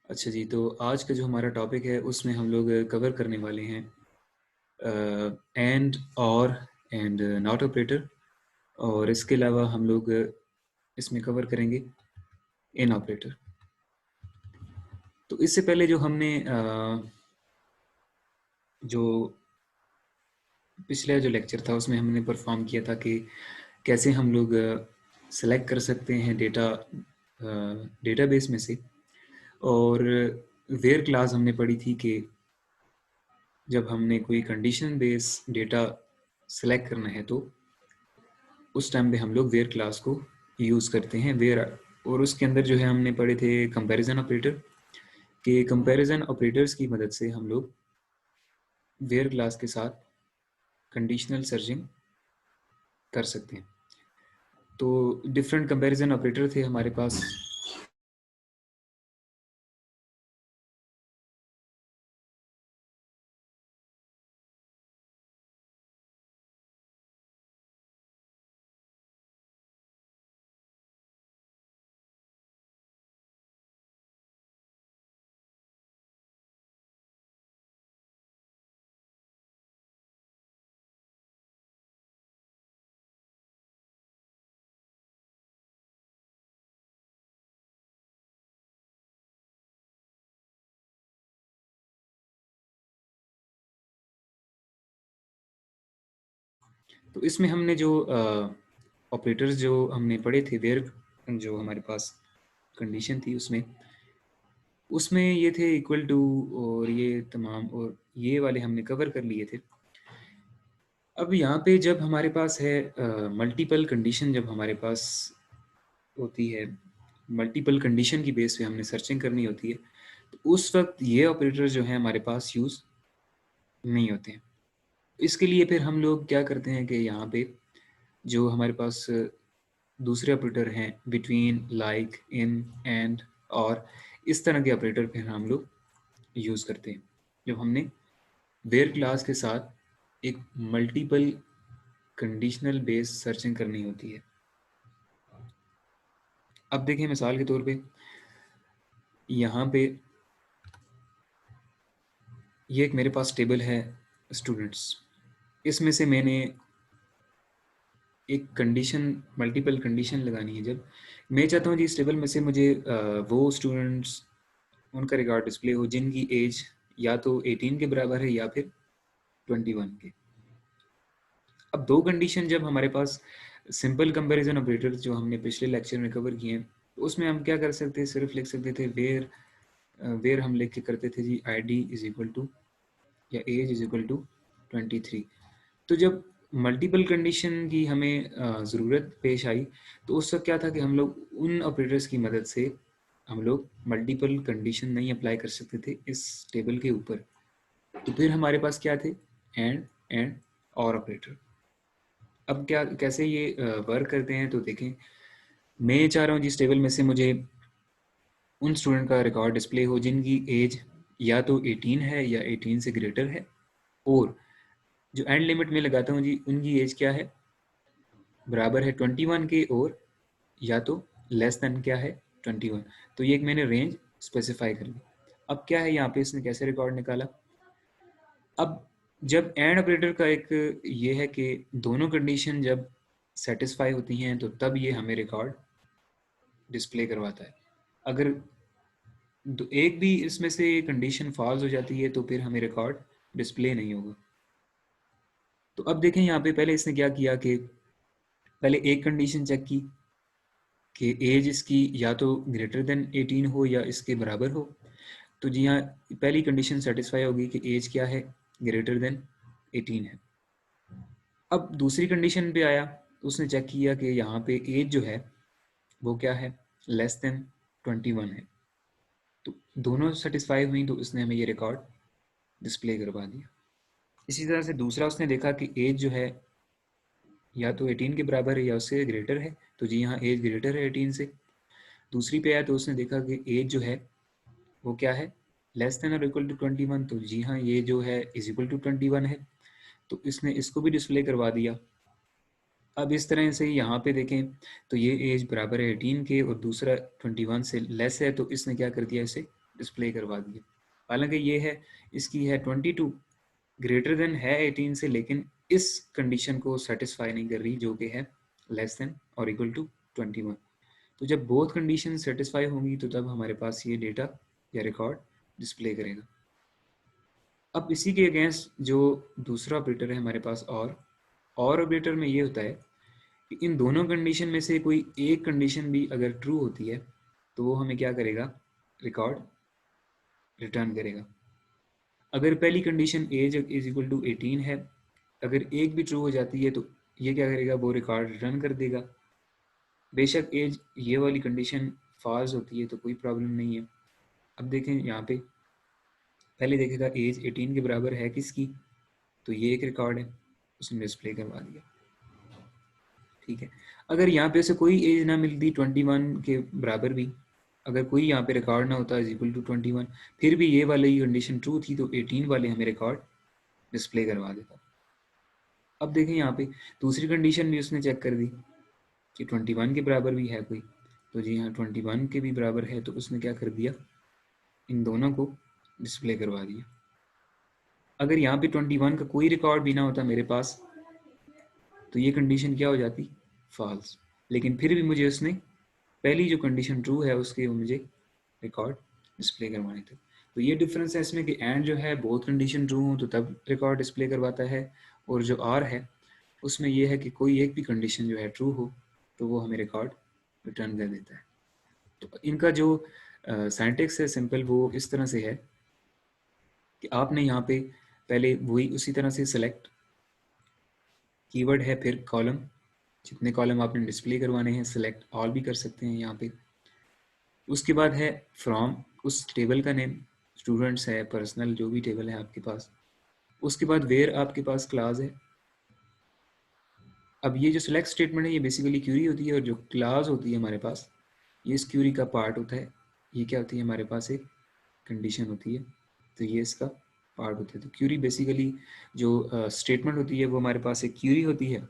अच्छा जी, तो आज का जो हमारा टॉपिक है उसमें हम लोग कवर करने वाले हैं एंड और एंड नॉट ऑपरेटर, और इसके अलावा हम लोग इसमें कवर करेंगे इन ऑपरेटर। तो इससे पहले जो हमने जो पिछला जो लेक्चर था उसमें हमने परफॉर्म किया था कि कैसे हम लोग सेलेक्ट कर सकते हैं डेटा डेटाबेस में से। और वेयर क्लास हमने पढ़ी थी कि जब हमने कोई कंडीशन बेस डेटा सेलेक्ट करना है तो उस टाइम पे हम लोग वेयर क्लास को यूज़ करते हैं वेयर। और उसके अंदर जो है हमने पढ़े थे कंपैरिजन ऑपरेटर, कि कंपैरिजन ऑपरेटर्स की मदद से हम लोग वेयर क्लास के साथ कंडीशनल सर्चिंग कर सकते हैं। तो डिफरेंट कंपैरिजन ऑपरेटर थे हमारे पास। तो इसमें हमने जो ऑपरेटर्स जो हमने पढ़े थे वेयर, जो हमारे पास कंडीशन थी उसमें उसमें ये थे इक्वल टू और ये तमाम, और ये वाले हमने कवर कर लिए थे। अब यहाँ पे जब हमारे पास है मल्टीपल कंडीशन, जब हमारे पास होती है मल्टीपल कंडीशन की बेस पे हमने सर्चिंग करनी होती है, तो उस वक्त ये ऑपरेटर जो है हमारे पास यूज़ नहीं होते हैं। इसके लिए फिर हम लोग क्या करते हैं कि यहाँ पे जो हमारे पास दूसरे ऑपरेटर हैं बिटवीन, लाइक, इन, एंड, और इस तरह के ऑपरेटर फिर हम लोग यूज़ करते हैं जब हमने वेयर क्लास के साथ एक मल्टीपल कंडीशनल बेस सर्चिंग करनी होती है। अब देखें मिसाल के तौर पे यहाँ पे ये एक मेरे पास टेबल है स्टूडेंट्स। इसमें से मैंने एक कंडीशन, मल्टीपल कंडीशन लगानी है। जब मैं चाहता हूँ जी इस टेबल में से मुझे वो स्टूडेंट्स उनका रिकॉर्ड डिस्प्ले हो जिनकी एज या तो 18 के बराबर है या फिर 21 के। अब दो कंडीशन जब हमारे पास, सिंपल कंपैरिजन ऑपरेटर जो हमने पिछले लेक्चर में कवर किए हैं, तो उसमें हम क्या कर सकते हैं, सिर्फ लिख सकते थे वेयर, वेयर हम लिख के करते थे जी ID इज इक्वल टू या एज इज इक्वल टू 23। तो जब मल्टीपल कंडीशन की हमें ज़रूरत पेश आई, तो उस वक्त क्या था कि हम लोग उन ऑपरेटर्स की मदद से हम लोग मल्टीपल कंडीशन नहीं अप्लाई कर सकते थे इस टेबल के ऊपर। तो फिर हमारे पास क्या थे, एंड और ऑपरेटर। अब क्या कैसे ये वर्क करते हैं, तो देखें मैं चाह रहा हूँ जिस टेबल में से मुझे उन स्टूडेंट का रिकॉर्ड डिस्प्ले हो जिनकी एज या तो 18 है या 18 से ग्रेटर है, और जो एंड लिमिट में लगाता हूँ जी उनकी एज क्या है, बराबर है 21 के, और या तो लेस देन क्या है 21। तो ये एक मैंने रेंज स्पेसिफाई कर ली। अब क्या है यहाँ पे इसने कैसे रिकॉर्ड निकाला। अब जब एंड ऑपरेटर का एक ये है कि दोनों कंडीशन जब सेटिस्फाई होती हैं तो तब ये हमें रिकॉर्ड डिस्प्ले करवाता है। अगर एक भी इसमें से कंडीशन फॉल्स हो जाती है तो फिर हमें रिकॉर्ड डिस्प्ले नहीं होगा। तो अब देखें यहाँ पे पहले इसने क्या किया कि पहले एक कंडीशन चेक की कि एज इसकी या तो ग्रेटर देन 18 हो या इसके बराबर हो। तो जी हाँ, पहली कंडीशन सेटिस्फाई होगी कि एज क्या है, ग्रेटर देन 18 है। अब दूसरी कंडीशन पे आया तो उसने चेक किया कि यहाँ पे एज जो है वो क्या है, लेस देन 21 है। तो दोनों सेटिस्फाई हुई तो उसने हमें ये रिकॉर्ड डिस्प्ले करवा दिया। इसी तरह से दूसरा उसने देखा कि एज जो है या तो 18 के बराबर है या उससे ग्रेटर है, तो जी हाँ एज ग्रेटर है 18 से। दूसरी पे आया तो उसने देखा कि एज जो है वो क्या है, लेस देन और इक्वल टू 21, तो जी हाँ ये जो है इज इक्वल टू 21 है। तो इसने इसको भी डिस्प्ले करवा दिया। अब इस तरह से यहाँ पे देखें तो ये एज बराबर है 18 के और दूसरा 21 से लेस है, तो इसने क्या कर दिया, इसे डिस्प्ले करवा दिए। हालांकि ये है, इसकी है 22 ग्रेटर देन है 18 से, लेकिन इस कंडीशन को सेटिस्फाई नहीं कर रही जो कि है लेस देन और इक्वल टू 21। तो जब बोथ कंडीशन सेटिस्फाई होंगी तो तब हमारे पास ये डेटा या रिकॉर्ड डिस्प्ले करेगा। अब इसी के अगेंस्ट जो दूसरा ऑपरेटर है हमारे पास और ऑपरेटर में ये होता है कि इन दोनों कंडीशन में से कोई एक कंडीशन भी अगर ट्रू होती है तो वो हमें क्या करेगा, रिकॉर्ड रिटर्न करेगा। अगर पहली condition age is equal to 18 है, अगर एक भी ट्रू हो जाती है तो ये क्या करेगा, वो रिकॉर्ड रिटर्न कर देगा। बेशक एज ये वाली कंडीशन फॉल्स होती है तो कोई प्रॉब्लम नहीं है। अब देखें यहाँ पे पहले देखेगा एज 18 के बराबर है किसकी, तो ये एक रिकॉर्ड है, उसने डिस्प्ले करवा दिया। ठीक है, अगर यहाँ पे से कोई एज ना मिलती 21 के बराबर भी, अगर कोई यहाँ पे रिकॉर्ड ना होता इज इक्वल टू 21, फिर भी ये वाली कंडीशन ट्रू थी तो 18 वाले हमें रिकॉर्ड डिस्प्ले करवा देता। अब देखें यहाँ पे दूसरी कंडीशन भी उसने चेक कर दी कि 21 के बराबर भी है कोई, तो जी हाँ 21 के भी बराबर है, तो उसने क्या कर दिया, इन दोनों को डिस्प्ले करवा दिया। अगर यहाँ पे 21 का कोई रिकॉर्ड भी ना होता मेरे पास तो ये कंडीशन क्या हो जाती, फॉल्स, लेकिन फिर भी मुझे उसने पहली जो कंडीशन ट्रू है उसके मुझे रिकॉर्ड डिस्प्ले करवाने थे। तो ये डिफरेंस है इसमें कि एंड जो है बहुत कंडीशन ट्रू हो तो तब रिकॉर्ड डिस्प्ले करवाता है, और जो आर है उसमें यह है कि कोई एक भी कंडीशन जो है ट्रू हो तो वो हमें रिकॉर्ड रिटर्न कर देता है। तो इनका जो सिंटैक्स है सिंपल वो इस तरह से है कि आपने यहाँ पे पहले वही उसी तरह से सेलेक्ट कीवर्ड है, फिर कॉलम, जितने कॉलम आपने डिस्प्ले करवाने हैं सेलेक्ट ऑल भी कर सकते हैं यहाँ पे। उसके बाद है फ्रॉम, उस टेबल का नेम, स्टूडेंट्स है, पर्सनल जो भी टेबल है आपके पास। उसके बाद वेयर आपके पास क्लास है। अब ये जो सिलेक्ट स्टेटमेंट है ये बेसिकली क्यूरी होती है, और जो क्लास होती है हमारे पास ये इस क्यूरी का पार्ट होता है। ये क्या होती है, हमारे पास एक कंडीशन होती है, तो ये इसका पार्ट होता है। तो क्यूरी बेसिकली जो स्टेटमेंट होती है वो हमारे पास एक क्यूरी होती है,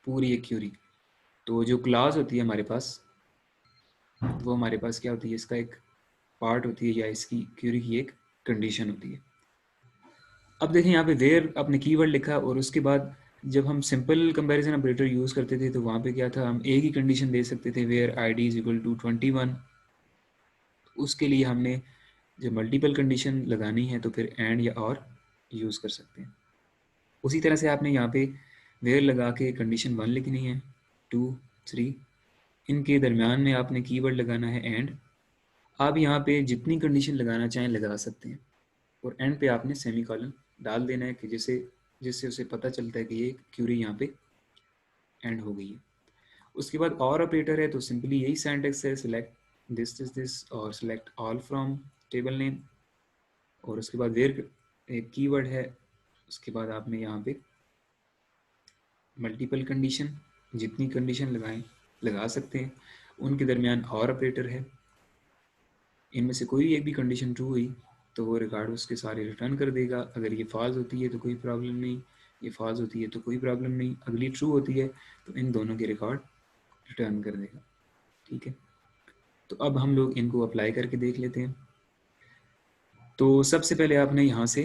पूरी एक क्यूरी। तो जो क्लास होती है हमारे पास वो हमारे पास क्या होती है, इसका एक पार्ट होती है, या इसकी क्यूरी की एक कंडीशन होती है। अब देखें यहाँ पे वेयर आपने कीवर्ड लिखा, और उसके बाद जब हम सिंपल कंपैरिजन ऑपरेटर यूज़ करते थे तो वहाँ पे क्या था, हम एक ही कंडीशन दे सकते थे, where ID is equal to 21। उसके लिए हमने जब मल्टीपल कंडीशन लगानी है तो फिर एंड या और यूज़ कर सकते हैं। उसी तरह से आपने यहाँ पे वेयर लगा के कंडीशन 1 लिखनी है, 2, 3, इनके दरमियान में आपने कीवर्ड लगाना है एंड। आप यहाँ पे जितनी कंडीशन लगाना चाहें लगा सकते हैं, और एंड पे आपने सेमी कॉलन डाल देना है कि जिससे उसे पता चलता है कि ये क्यूरी यहाँ पे एंड हो गई है। उसके बाद और ऑपरेटर है तो सिंपली यही सिंटैक्स है, सिलेक्ट दिस और select all from table name, और उसके बाद वेयर एक कीवर्ड है। उसके बाद आपने यहाँ पे मल्टीपल कंडीशन, जितनी कंडीशन लगाएं लगा सकते हैं, उनके दरमियान और ऑपरेटर है। इनमें से कोई एक भी कंडीशन ट्रू हुई तो वो रिकॉर्ड उसके सारे रिटर्न कर देगा। अगर ये फॉल्स होती है तो कोई प्रॉब्लम नहीं, ये फॉल्स होती है तो कोई प्रॉब्लम नहीं, अगली ट्रू होती है तो इन दोनों के रिकॉर्ड रिटर्न कर देगा। ठीक है, तो अब हम लोग इनको अप्लाई करके देख लेते हैं। तो सबसे पहले आपने यहाँ से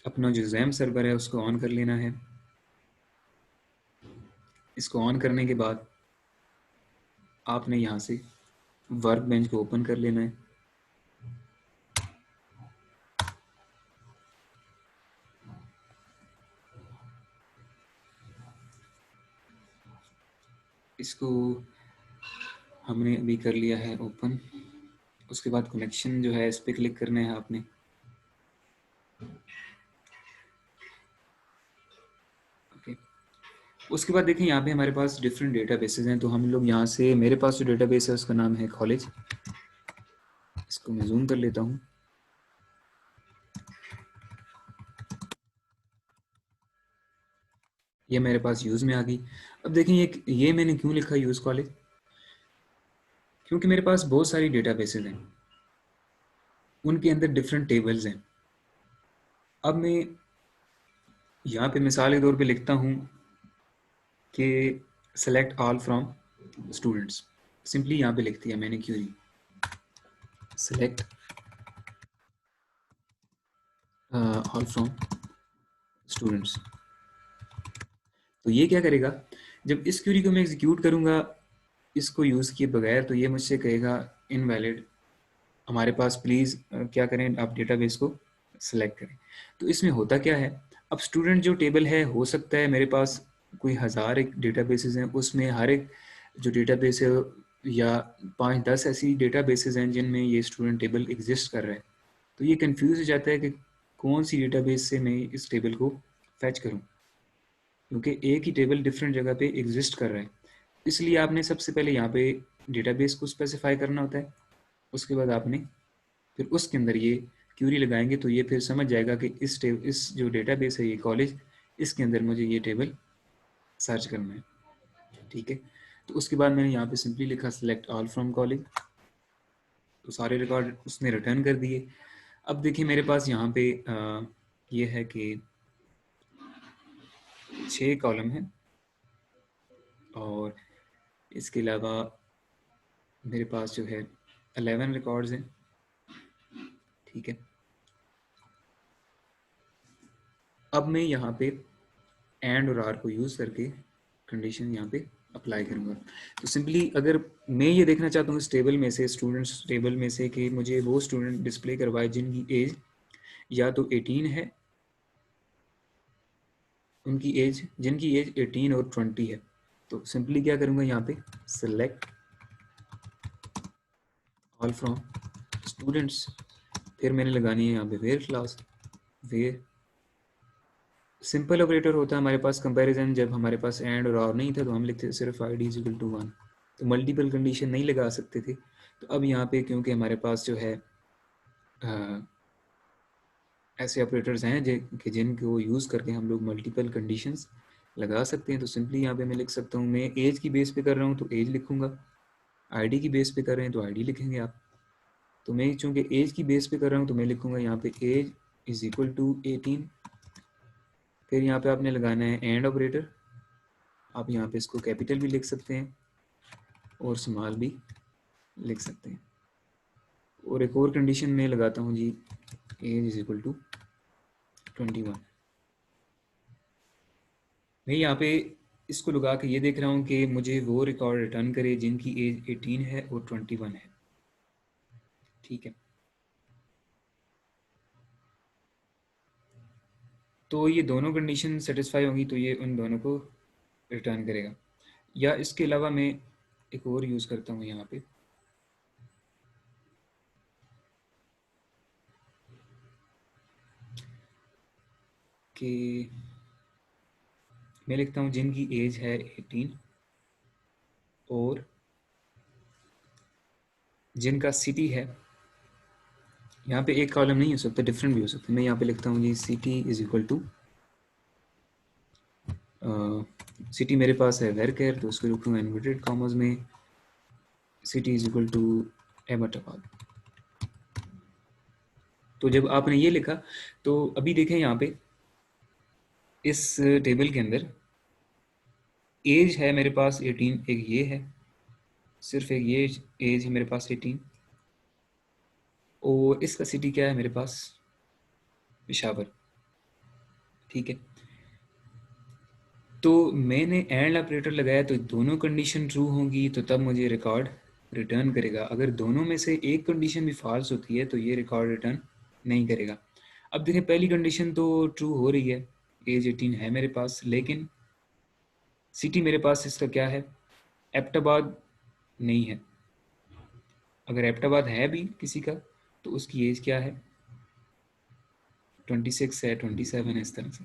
अपना जो जैम सर्वर है उसको ऑन कर लेना है। इसको ऑन करने के बाद आपने यहाँ से वर्क बेंच को ओपन कर लेना है। इसको हमने अभी कर लिया है ओपन। उसके बाद कनेक्शन जो है इस पर क्लिक करना है आपने। ओके, उसके बाद देखें यहाँ पे हमारे पास डिफरेंट डेटाबेसेस हैं, तो हम लोग यहाँ से, मेरे पास जो डेटाबेस है उसका नाम है कॉलेज। इसको मैं जूम कर लेता हूँ। ये मेरे पास यूज़ में आ गई। अब देखें ये मैंने क्यों लिखा यूज़ कॉलेज, क्योंकि मेरे पास बहुत सारी डेटाबेसेस हैं, उनके अंदर डिफरेंट टेबल्स हैं। अब मैं यहाँ पे मिसाल के तौर पे लिखता हूँ कि select all from students, simply यहाँ पे लिख दिया मैंने query. Select all from students. तो ये क्या करेगा, जब इस क्यूरी को मैं एग्जीक्यूट करूंगा इसको यूज़ किए बगैर, तो ये मुझसे कहेगा इनवैलिड, हमारे पास प्लीज़ क्या करें, आप डेटाबेस को सिलेक्ट करें। तो इसमें होता क्या है, अब स्टूडेंट जो टेबल है, हो सकता है मेरे पास कोई 1000 एक डेटाबेसेस हैं, उसमें हर एक जो डेटाबेस है या 5-10 ऐसी डेटाबेसेस हैं जिनमें ये स्टूडेंट टेबल एग्जिस्ट कर रहा है। तो ये कंफ्यूज हो जाता है कि कौन सी डेटाबेस से मैं इस टेबल को फैच करूं, क्योंकि एक ही टेबल डिफरेंट जगह पे एग्जिस्ट कर रहा है। इसलिए आपने सबसे पहले यहाँ पे डेटाबेस को स्पेसिफाई करना होता है, उसके बाद आपने फिर उसके अंदर ये क्यूरी लगाएंगे, तो ये फिर समझ जाएगा कि इस जो डेटाबेस है ये कॉलेज, इसके अंदर मुझे ये टेबल सर्च करना है। ठीक है, तो उसके बाद मैंने यहाँ पे सिंपली लिखा सिलेक्ट ऑल फ्रॉम कॉलेज, तो सारे रिकॉर्ड उसने रिटर्न कर दिए। अब देखिए मेरे पास यहाँ पे ये है कि 6 कॉलम है और इसके अलावा मेरे पास जो है 11 रिकॉर्ड्स हैं। ठीक है, अब मैं यहाँ पे एंड और आर को यूज़ करके कंडीशन यहाँ पे अप्लाई करूँगा। तो सिंपली अगर मैं ये देखना चाहता हूँ इस टेबल में से, स्टूडेंट्स टेबल में से, कि मुझे वो स्टूडेंट डिस्प्ले करवाए जिनकी एज या तो 18 है, उनकी एज जिनकी एज 18 और 20 है। तो सिंपली क्या करूँगा, यहाँ पे सेलेक्ट ऑल फ्रॉम स्टूडेंट्स, फिर मैंने लगानी है यहाँ पे where class. Where simple operator होता है हमारे पास कंपैरिजन, जब हमारे पास एंड और नहीं था तो हम लिखते थे सिर्फ I D is equal to 1, तो मल्टीपल कंडीशन नहीं लगा सकते थे। तो अब यहाँ पे क्योंकि हमारे पास जो है ऐसे ऑपरेटर्स हैं कि जिनको यूज़ करके हम लोग मल्टीपल कंडीशंस लगा सकते हैं, तो सिंपली यहाँ पे मैं लिख सकता हूँ, मैं एज की बेस पे कर रहा हूँ तो एज लिखूँगा, आईडी की बेस पे कर रहे हैं तो आईडी लिखेंगे आप। तो मैं चूँकि एज की बेस पे कर रहा हूँ तो मैं लिखूँगा यहाँ पे एज इज इक्वल टू 18। फिर यहाँ पे आपने लगाना है एंड ऑपरेटर, आप यहाँ पे इसको कैपिटल भी लिख सकते हैं और स्मॉल भी लिख सकते हैं। और एक और कंडीशन में लगाता हूँ जी, एज इज इक्वल टू 21। मैं यहाँ पे इसको लगा के ये देख रहा हूँ कि मुझे वो रिकॉर्ड रिटर्न करे जिनकी एज 18 है और 21 है। ठीक है, तो ये दोनों कंडीशन सेटिस्फाई होंगी तो ये उन दोनों को रिटर्न करेगा। या इसके अलावा मैं एक और यूज़ करता हूँ यहाँ पे कि मैं लिखता हूँ जिनकी एज है 18 और जिनका सिटी है, यहाँ पे एक कॉलम नहीं हो सकता, डिफरेंट भी हो सकता है। मैं यहाँ पे लिखता हूँ जी city is equal to, city मेरे पास है वेरकेयर, तो उसको लिखूँगा इन्वर्टेड कॉमर्स में, city is equal to Ahmedabad. तो जब आपने ये लिखा तो अभी देखें यहाँ पे इस टेबल के अंदर एज है मेरे पास 18, एक ये है, सिर्फ एक ये एज है मेरे पास 18, और इसका सिटी क्या है मेरे पास, पेशावर। ठीक है, तो मैंने एंड ऑपरेटर लगाया तो दोनों कंडीशन ट्रू होंगी तो तब मुझे रिकॉर्ड रिटर्न करेगा। अगर दोनों में से एक कंडीशन भी फॉल्स होती है तो ये रिकॉर्ड रिटर्न नहीं करेगा। अब देखें पहली कंडीशन तो ट्रू हो रही है, एज 18 है मेरे पास, लेकिन सिटी मेरे पास इसका क्या है, एबटाबाद नहीं है। अगर एबटाबाद है भी किसी का तो उसकी एज क्या है, 26 है, 27 है, इस तरह से।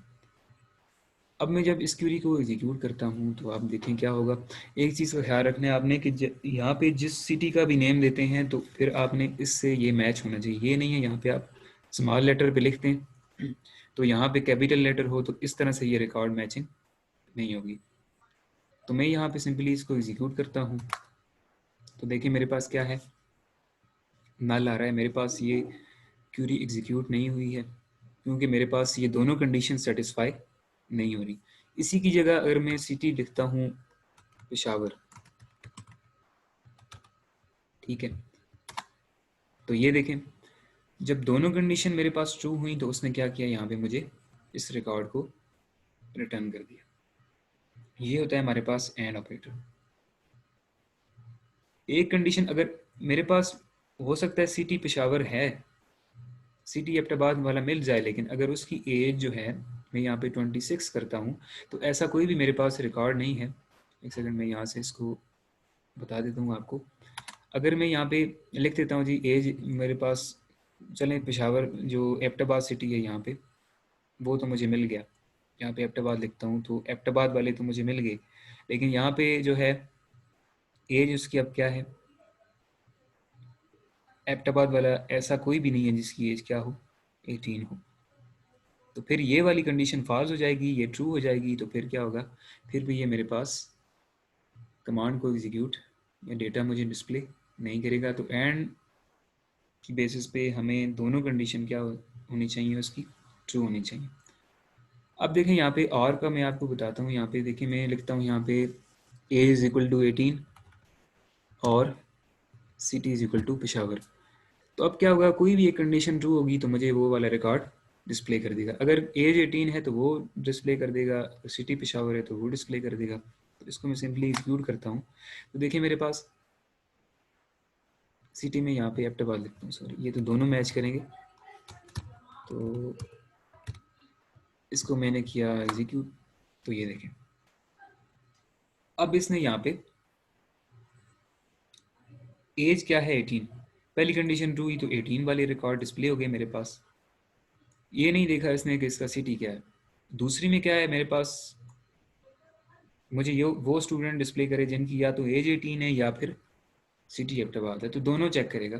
अब मैं जब इस क्यूरी को एग्जीक्यूट करता हूँ तो आप देखें क्या होगा। एक चीज़ का ख्याल रखना है आपने कि यहाँ पे जिस सिटी का भी नेम देते हैं तो फिर आपने इससे ये मैच होना चाहिए। ये नहीं है यहाँ पे आप स्मॉल लेटर पे लिखते हैं तो यहाँ पे कैपिटल लेटर हो, तो इस तरह से ये रिकॉर्ड मैचिंग नहीं होगी। तो मैं यहाँ पे सिंपली इसको एग्जीक्यूट करता हूँ तो देखिए मेरे पास क्या है, नल आ रहा है। मेरे पास ये क्यूरी एग्जीक्यूट नहीं हुई है क्योंकि मेरे पास ये दोनों कंडीशन सेटिस्फाई नहीं हो रही। इसी की जगह अगर मैं सिटी लिखता हूँ पेशावर, ठीक है, तो ये देखें, जब दोनों कंडीशन मेरे पास ट्रू हुई तो उसने क्या किया, यहाँ पे मुझे इस रिकॉर्ड को रिटर्न कर दिया। ये होता है हमारे पास एंड ऑपरेटर। एक कंडीशन अगर मेरे पास हो सकता है सिटी पेशावर है, सिटी एबटाबाद वाला मिल जाए, लेकिन अगर उसकी एज जो है, मैं यहाँ पे 26 करता हूँ, तो ऐसा कोई भी मेरे पास रिकॉर्ड नहीं है। एक सेकंड मैं यहाँ से इसको बता देता हूँ आपको। अगर मैं यहाँ पे लिख देता हूँ जी एज मेरे पास, चलें पेशावर जो एबटाबाद सिटी है यहाँ पे, वो तो मुझे मिल गया। यहाँ पे एबटाबाद लिखता हूँ तो एबटाबाद वाले तो मुझे मिल गए, लेकिन यहाँ पे जो है एज उसकी अब क्या है, एबटाबाद वाला ऐसा कोई भी नहीं है जिसकी एज क्या हो, 18 हो। तो फिर ये वाली कंडीशन फॉल्स हो जाएगी, ये ट्रू हो जाएगी, तो फिर क्या होगा, फिर भी ये मेरे पास कमांड को एग्जीक्यूट या डेटा मुझे डिस्प्ले नहीं करेगा। तो एंड की बेसिस पे हमें दोनों कंडीशन क्या होनी चाहिए, उसकी ट्रू होनी चाहिए। अब देखें यहाँ पे और का मैं आपको बताता हूँ। यहाँ पे देखिए मैं लिखता हूँ यहाँ पे ए इज इक्वल टू 18 और city is equal to Peshawar. तो अब क्या होगा, कोई भी एक कंडीशन ट्रू होगी तो मुझे वो वाला रिकॉर्ड डिस्प्ले कर देगा। अगर एज 18 है तो वो डिस्प्ले कर देगा, सिटी पेशावर है तो वो डिस्प्ले कर देगा। तो इसको मैं सिंपली एग्जीक्यूट करता हूँ। तो देखिए मेरे पास सिटी में यहाँ पे एबटाबाद लिखता हूँ, सॉरी, ये तो दोनों मैच करेंगे। तो इसको मैंने किया एग्जीक्यूट, तो ये देखें अब इसने यहाँ पे एज क्या है 18, पहली कंडीशन ट्रू हुई तो 18 वाले रिकॉर्ड डिस्प्ले हो गए मेरे पास। ये नहीं देखा इसने कि इसका सिटी क्या है। दूसरी में क्या है मेरे पास, मुझे ये वो स्टूडेंट डिस्प्ले करे जिनकी या तो एज 18 है या फिर सिटी एबटाबाद है, तो दोनों चेक करेगा।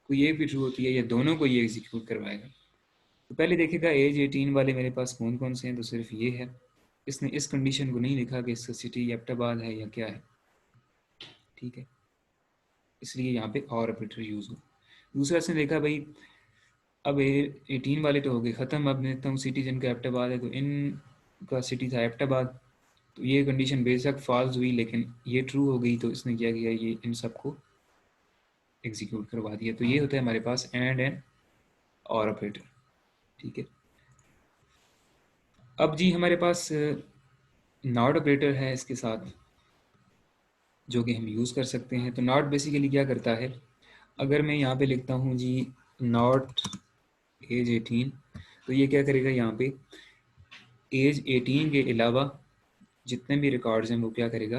कोई एक भी ट्रू होती है या दोनों को ये एग्जीक्यूट करवाएगा। तो पहले देखेगा एज 18 वाले मेरे पास कौन कौन से हैं, तो सिर्फ ये है। इसने इस कंडीशन को नहीं लिखा कि इसका सिटी एबटाबाद है या क्या है, ठीक है, इसलिए यहाँ पे और ऑपरेटर यूज़ हो। दूसरा इसने देखा भाई अब 18 वाले तो हो गए ख़त्म, अब देखता हूँ सिटी जिनका एबटाबाद है, तो इनका सिटी था एबटाबाद। तो ये कंडीशन बेशक फॉल्स हुई लेकिन ये ट्रू हो गई, तो इसने क्या किया, ये इन सबको एग्जीक्यूट करवा दिया। तो ये होता है हमारे पास एंड और ऑपरेटर, ठीक है। अब जी हमारे पास नॉट ऑपरेटर है इसके साथ, जो कि हम यूज़ कर सकते हैं। तो नॉट बेसिकली क्या करता है, अगर मैं यहाँ पे लिखता हूँ जी नॉट एज 18, तो ये क्या करेगा, यहाँ पे एज 18 के अलावा जितने भी रिकॉर्ड्स हैं वो क्या करेगा,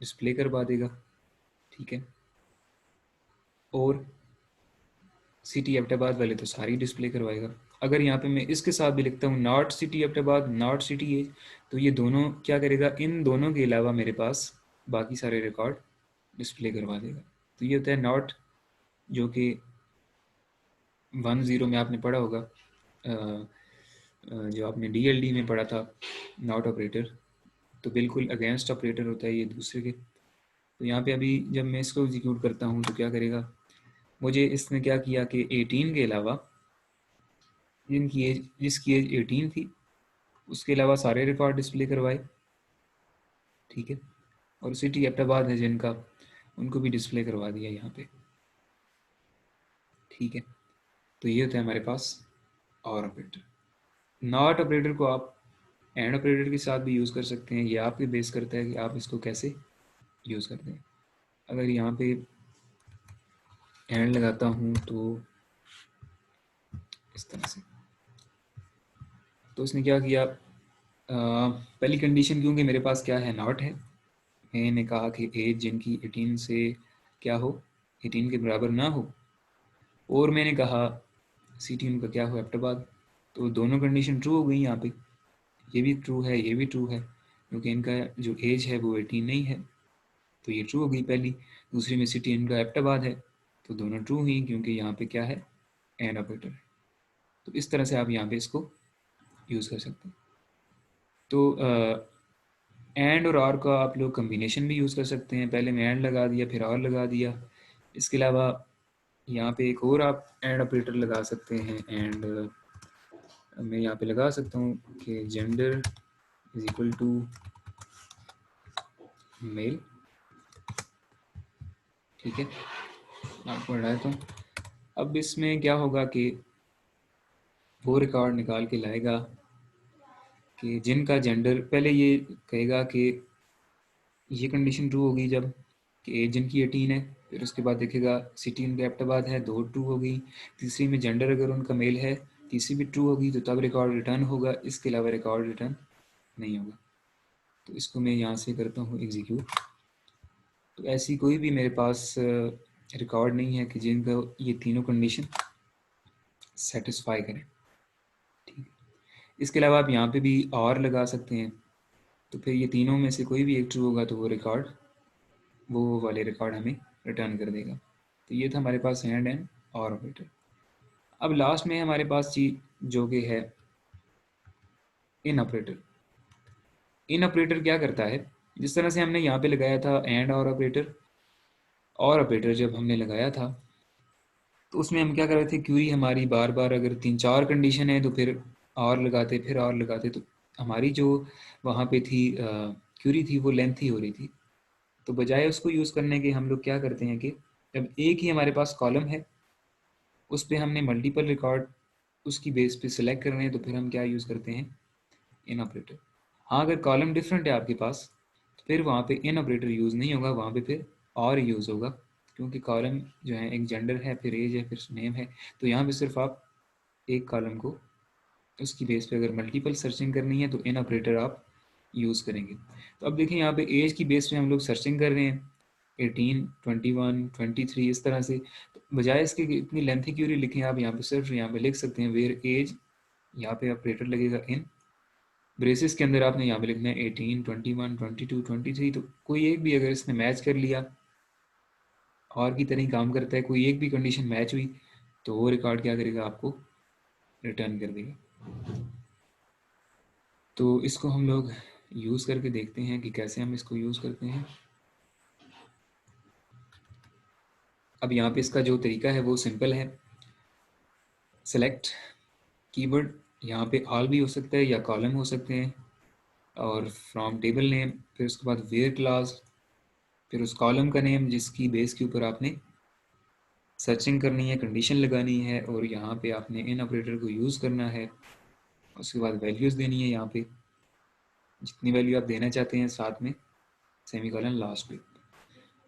डिस्प्ले करवा देगा, ठीक है। और सिटी एबटाबाद वाले तो सारी डिस्प्ले करवाएगा। अगर यहाँ पे मैं इसके साथ भी लिखता हूँ not city Abbottabad not city as, तो ये दोनों क्या करेगा, इन दोनों के अलावा मेरे पास बाकी सारे रिकॉर्ड डिस्प्ले करवा देगा। तो ये होता है नॉट, जो कि 10 में आपने पढ़ा होगा, जो आपने डीएलडी में पढ़ा था, नॉट ऑपरेटर। तो बिल्कुल अगेंस्ट ऑपरेटर होता है ये दूसरे के। तो यहाँ पे अभी जब मैं इसको एग्जीक्यूट करता हूँ तो क्या करेगा, मुझे इसने क्या किया कि 18 के अलावा जिसकी एज 18 थी उसके अलावा सारे रिकॉर्ड डिस्प्ले करवाए, ठीक है। और सिटी एबटाबाद है जिनका, उनको भी डिस्प्ले करवा दिया यहाँ पे, ठीक है। तो ये होता है हमारे पास और ऑपरेटर। नॉट ऑपरेटर को आप एंड ऑपरेटर के साथ भी यूज़ कर सकते हैं, ये आपके बेस करता है कि आप इसको कैसे यूज़ करते हैं। अगर यहाँ पे एंड लगाता हूँ तो इस तरह से, तो उसने क्या किया, पहली कंडीशन क्योंकि मेरे पास क्या है, नॉट है, मैंने कहा कि एज जिनकी 18 से क्या हो, 18 के बराबर ना हो, और मैंने कहा सिटी उनका क्या हो, एबटाबाद। तो दोनों कंडीशन ट्रू हो गई यहाँ पे, ये भी ट्रू है ये भी ट्रू है, क्योंकि इनका जो एज है वो 18 नहीं है, तो ये ट्रू हो गई पहली। दूसरी में सिटी इनका एबटाबाद है, तो दोनों ट्रू हुई क्योंकि यहाँ पे क्या है, एंड ऑपरेटर है। तो इस तरह से आप यहाँ पे इसको यूज़ कर सकते हैं। तो एंड और आर का आप लोग कम्बिनेशन भी यूज़ कर सकते हैं, पहले मैं एंड लगा दिया फिर आर लगा दिया। इसके अलावा यहाँ पे एक और आप एंड ऑपरेटर लगा सकते हैं, एंड मैं यहाँ पे लगा सकता हूँ कि gender is equal to male, ठीक है। आपको हटाता हूँ। अब इसमें क्या होगा कि वो रिकॉर्ड निकाल के लाएगा कि जिनका जेंडर, पहले ये कहेगा कि ये कंडीशन ट्रू होगी जब कि एज जिनकी 18 है, फिर उसके बाद देखेगा सिटी उनका एबटाबाद है, 2 ट्रू हो गई। तीसरी में जेंडर अगर उनका मेल है, तीसरी भी ट्रू होगी, तो तब रिकॉर्ड रिटर्न होगा, इसके अलावा रिकॉर्ड रिटर्न नहीं होगा। तो इसको मैं यहाँ से करता हूँ एग्जीक्यूट। तो ऐसी कोई भी मेरे पास रिकॉर्ड नहीं है कि जिनका ये तीनों कंडीशन सेटिस्फाई करें। ठीक है, इसके अलावा आप यहाँ पे भी और लगा सकते हैं, तो फिर ये तीनों में से कोई भी एक ट्रू होगा तो वो वाले रिकॉर्ड हमें रिटर्न कर देगा। तो ये था हमारे पास एंड और ऑपरेटर। अब लास्ट में हमारे पास चीज जो कि है इन ऑपरेटर। इन ऑपरेटर क्या करता है, जिस तरह से हमने यहाँ पे लगाया था एंड और ऑपरेटर जब हमने लगाया था, तो उसमें हम क्या कर रहे थे, क्यूरी हमारी बार बार अगर 3-4 कंडीशन है तो फिर और लगाते, तो हमारी जो वहाँ पे थी क्यूरी थी वो लेंथी हो रही थी। तो बजाय उसको यूज़ करने के हम लोग क्या करते हैं कि जब एक ही हमारे पास कॉलम है, उस पर हमने मल्टीपल रिकॉर्ड उसकी बेस पे सिलेक्ट करने हैं, तो फिर हम क्या यूज़ करते हैं, इन ऑपरेटर। हाँ, अगर कॉलम डिफरेंट है आपके पास, तो फिर वहाँ पे इन ऑपरेटर यूज़ नहीं होगा, वहाँ पे फिर और यूज़ होगा, क्योंकि कॉलम जो है एक जेंडर है, फिर एज है, फिर नेम है। तो यहाँ पे सिर्फ आप एक कॉलम को उसकी बेस पे अगर मल्टीपल सर्चिंग करनी है तो इन ऑपरेटर आप यूज़ करेंगे। तो अब देखें यहाँ पे एज की बेस पे हम लोग सर्चिंग कर रहे हैं, 18, 21, 23 इस तरह से। तो बजाय इसके कि इतनी लेंथी क्यूरी लिखें, आप यहाँ पे सिर्फ यहाँ पे लिख सकते हैं वेयर एज, यहाँ पे ऑपरेटर लगेगा इन ब्रेसेस के अंदर, आपने यहाँ पे लिखना है 18, 21, 22, 23। तो कोई एक भी अगर इसने मैच कर लिया, और की तरह ही काम करता है, कोई एक भी कंडीशन मैच हुई तो वो रिकॉर्ड क्या करेगा, आपको रिटर्न कर देगा। तो इसको हम लोग यूज़ करके देखते हैं कि कैसे हम इसको यूज़ करते हैं। अब यहाँ पे इसका जो तरीका है वो सिंपल है। सेलेक्ट कीवर्ड, यहाँ पे ऑल भी हो सकता है या कॉलम हो सकते हैं, और फ्रॉम टेबल नेम, फिर उसके बाद वेयर क्लास, फिर उस कॉलम का नेम जिसकी बेस के ऊपर आपने सर्चिंग करनी है, कंडीशन लगानी है, और यहाँ पे आपने इन ऑपरेटर को यूज़ करना है। उसके बाद वैल्यूज़ देनी है, यहाँ पे जितनी वैल्यू आप देना चाहते हैं, साथ में सेमीकोलन लास्ट पे।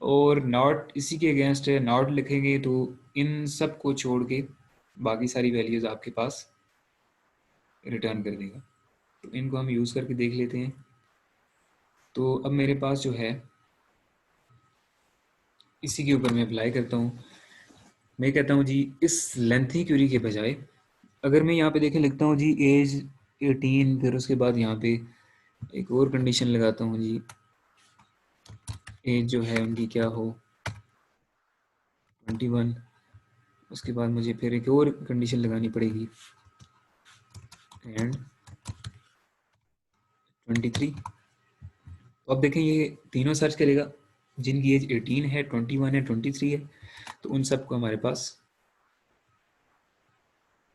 और नॉट इसी के अगेंस्ट है, नॉट लिखेंगे तो इन सब को छोड़ के बाकी सारी वैल्यूज़ आपके पास रिटर्न कर देगा। तो इनको हम यूज़ करके देख लेते हैं। तो अब मेरे पास जो है, इसी के ऊपर मैं अप्लाई करता हूँ। मैं कहता हूँ जी, इस लेंथी क्यूरी के बजाय अगर मैं यहाँ पे देखें लिखता हूँ जी एज 18, फिर उसके बाद यहाँ पे एक और कंडीशन लगाता हूँ जी, एज जो है उनकी क्या हो 21, उसके बाद मुझे फिर एक और कंडीशन लगानी पड़ेगी एंड 23। तो अब देखें ये तीनों सर्च करेगा, जिनकी एज 18 है, 21 है, 23 है, तो उन सबको हमारे पास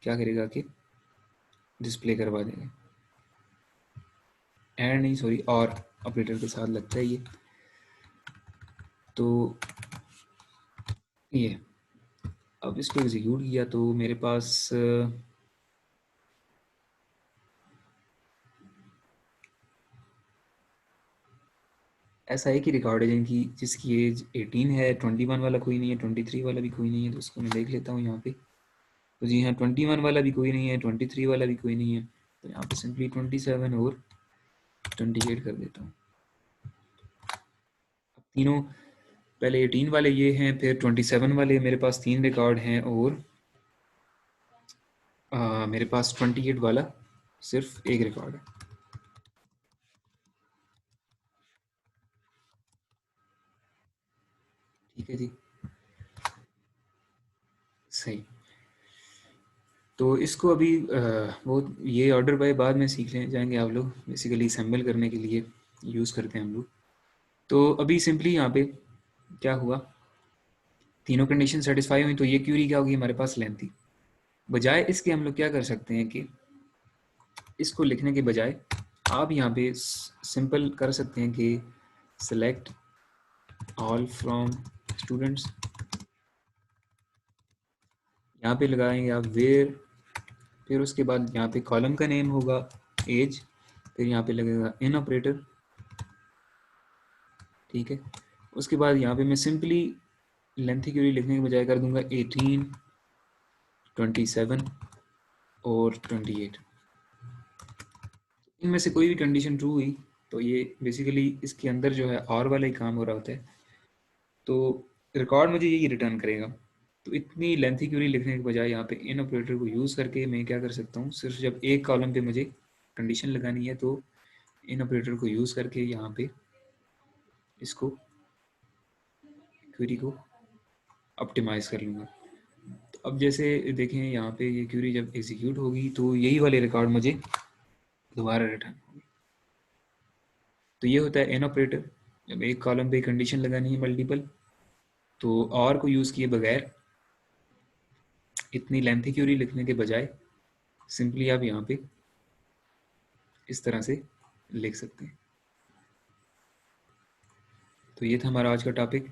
क्या करेगा कि डिस्प्ले करवा देगा। एंड नहीं, सॉरी, और ऑपरेटर के साथ लगता है ये। तो ये अब इसको एग्जीक्यूट किया तो मेरे पास ऐसा है कि रिकॉर्ड है जिसकी एज 18 है, 21 वाला कोई नहीं है, 23 वाला भी कोई नहीं है। तो उसको मैं देख लेता हूँ यहाँ पे। तो जी हाँ, 21 वाला भी कोई नहीं है, 23 वाला भी कोई नहीं है। तो यहाँ पे सिंपली 27 और 28 कर देता हूँ। अब तीनों, पहले 18 वाले ये हैं, फिर 27 वाले मेरे पास 3 रिकॉर्ड हैं, और मेरे पास 28 वाला सिर्फ एक रिकॉर्ड है। ठीक है जी, सही। तो इसको अभी वो ये ऑर्डर बाय बाद में सीख ले जाएंगे आप लोग, बेसिकली असेंबल करने के लिए यूज़ करते हैं हम लोग। तो अभी सिंपली यहाँ पे क्या हुआ, तीनों कंडीशन सेटिस्फाई हुई, तो ये क्यूरी क्या होगी हमारे पास, लेंथी। बजाय इसके हम लोग क्या कर सकते हैं कि इसको लिखने के बजाय आप यहाँ पे सिंपल कर सकते हैं कि सेलेक्ट ऑल फ्रॉम स्टूडेंट्स, यहाँ पे लगाएंगे आप वेयर, फिर उसके बाद यहाँ पे कॉलम का नेम होगा एज, फिर यहाँ पे लगेगा इन ऑपरेटर, ठीक है। उसके बाद यहाँ पे मैं सिंपली लेंथी क्यूरी लिखने के बजाय कर दूंगा 18, 27 और 28। इनमें से कोई भी कंडीशन ट्रू हुई तो ये बेसिकली इसके अंदर जो है और वाला ही काम हो रहा होता है, तो रिकॉर्ड मुझे यही रिटर्न करेगा। तो इतनी लेंथी क्यूरी लिखने के बजाय यहाँ पे इन ऑपरेटर को यूज़ करके मैं क्या कर सकता हूँ, सिर्फ जब एक कॉलम पे मुझे कंडीशन लगानी है तो इन ऑपरेटर को यूज़ करके यहाँ पे इसको क्यूरी को ऑप्टिमाइज कर लूँगा। तो अब जैसे देखें यहाँ पे ये क्यूरी जब एग्जीक्यूट होगी तो यही वाले रिकॉर्ड मुझे दोबारा रिटर्न होगी। तो ये होता है एन ऑपरेटर, जब एक कॉलम पे कंडीशन लगानी है मल्टीपल, तो और को यूज़ किए बगैर इतनी लेंथी क्यूरी लिखने के बजाय सिंपली आप यहाँ पे इस तरह से लिख सकते हैं। तो ये था हमारा आज का टॉपिक।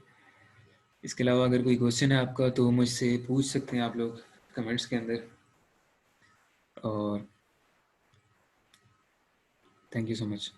इसके अलावा अगर कोई क्वेश्चन है आपका तो मुझसे पूछ सकते हैं आप लोग कमेंट्स के अंदर, और थैंक यू सो मच।